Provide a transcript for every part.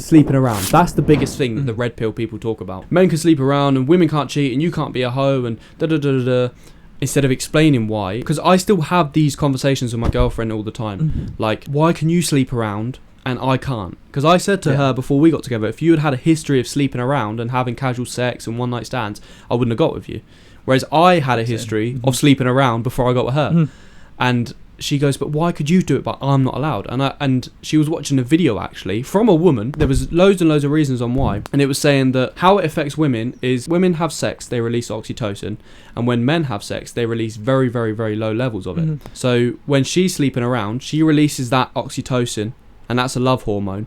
sleeping around. That's the biggest thing that the red pill people talk about. Men can sleep around and women can't cheat and you can't be a hoe and da-da-da-da-da. Instead of explaining why. Because I still have these conversations with my girlfriend all the time. Like, why can you sleep around and I can't? Because I said to her before we got together, if you had a history of sleeping around and having casual sex and one night stands, I wouldn't have got with you. Whereas I had a history of sleeping around before I got with her. And she goes, but why could you do it but I'm not allowed? And she was watching a video actually from a woman. There was loads and loads of reasons on why, and it was saying that how it affects women is women have sex, they release oxytocin, and when men have sex they release very, very, very low levels of it. So when she's sleeping around, she releases that oxytocin, and that's a love hormone,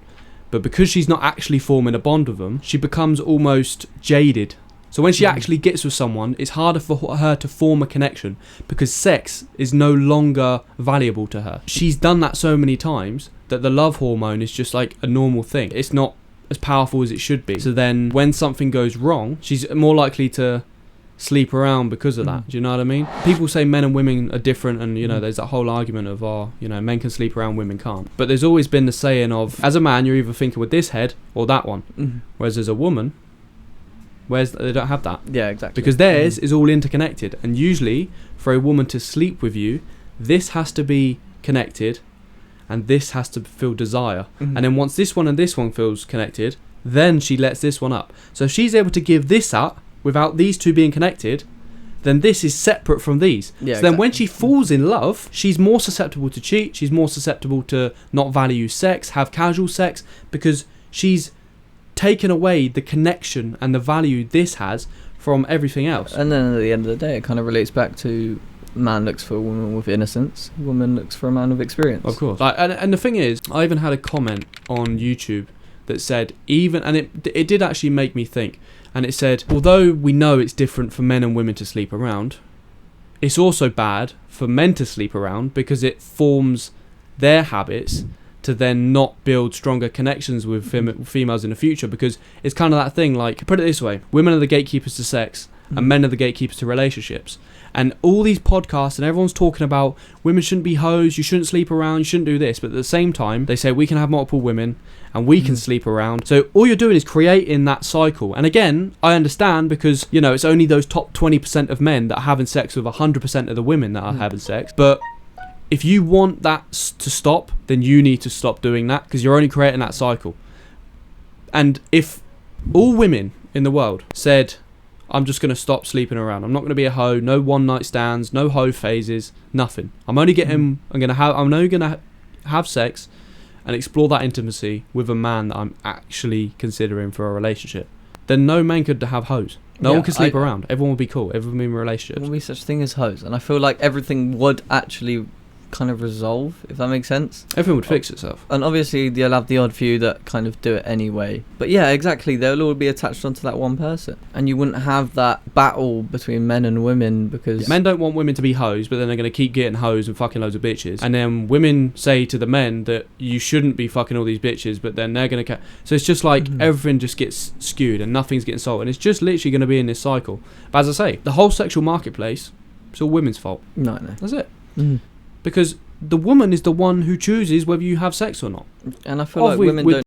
but because she's not actually forming a bond with them, she becomes almost jaded. So when she actually gets with someone, it's harder for her to form a connection because sex is no longer valuable to her. She's done that so many times that the love hormone is just like a normal thing. It's not as powerful as it should be. So then when something goes wrong, she's more likely to sleep around because of that. Do you know what I mean? People say men and women are different and, you know, there's that whole argument of, men can sleep around, women can't. But there's always been the saying of, as a man, you're either thinking with this head or that one. Whereas as a woman, they don't have that. Yeah, exactly. Because theirs is all interconnected. And usually, for a woman to sleep with you, this has to be connected and this has to feel desire. And then once this one and this one feels connected, then she lets this one up. So if she's able to give this up without these two being connected, then this is separate from these. Yeah, so then when she falls in love, she's more susceptible to cheat. She's more susceptible to not value sex, have casual sex, because she's taken away the connection and the value this has from everything else. And then at the end of the day, it kind of relates back to man looks for a woman with innocence, woman looks for a man with experience. Of course. And the thing is, I even had a comment on YouTube that said, it did actually make me think, and it said, although we know it's different for men and women to sleep around, it's also bad for men to sleep around because it forms their habits to then not build stronger connections with females in the future, because it's kind of that thing, like, put it this way, women are the gatekeepers to sex and men are the gatekeepers to relationships. And all these podcasts and everyone's talking about women shouldn't be hoes, you shouldn't sleep around, you shouldn't do this, but at the same time they say we can have multiple women and we can sleep around. So all you're doing is creating that cycle. And again, I understand, because it's only those top 20% of men that are having sex with 100% of the women that are having sex. But if you want that to stop, then you need to stop doing that, because you're only creating that cycle. And if all women in the world said, I'm just going to stop sleeping around, I'm not going to be a hoe, no one night stands, no hoe phases, nothing. I'm only going to have sex and explore that intimacy with a man that I'm actually considering for a relationship, then no man could have hoes. No one could sleep around. Everyone would be cool. Everyone would be in relationships. There wouldn't be such thing as hoes. And I feel like everything would actually kind of resolve, if that makes sense. Everything would fix itself. And obviously you'll have the odd few that kind of do it anyway. But yeah, exactly. They'll all be attached onto that one person. And you wouldn't have that battle between men and women, because men don't want women to be hoes, but then they're going to keep getting hoes and fucking loads of bitches. And then women say to the men that you shouldn't be fucking all these bitches, but then they're going to... So it's just like everything just gets skewed and nothing's getting solved. And it's just literally going to be in this cycle. But as I say, the whole sexual marketplace, it's all women's fault. No. That's it. Because the woman is the one who chooses whether you have sex or not. And I feel like women don't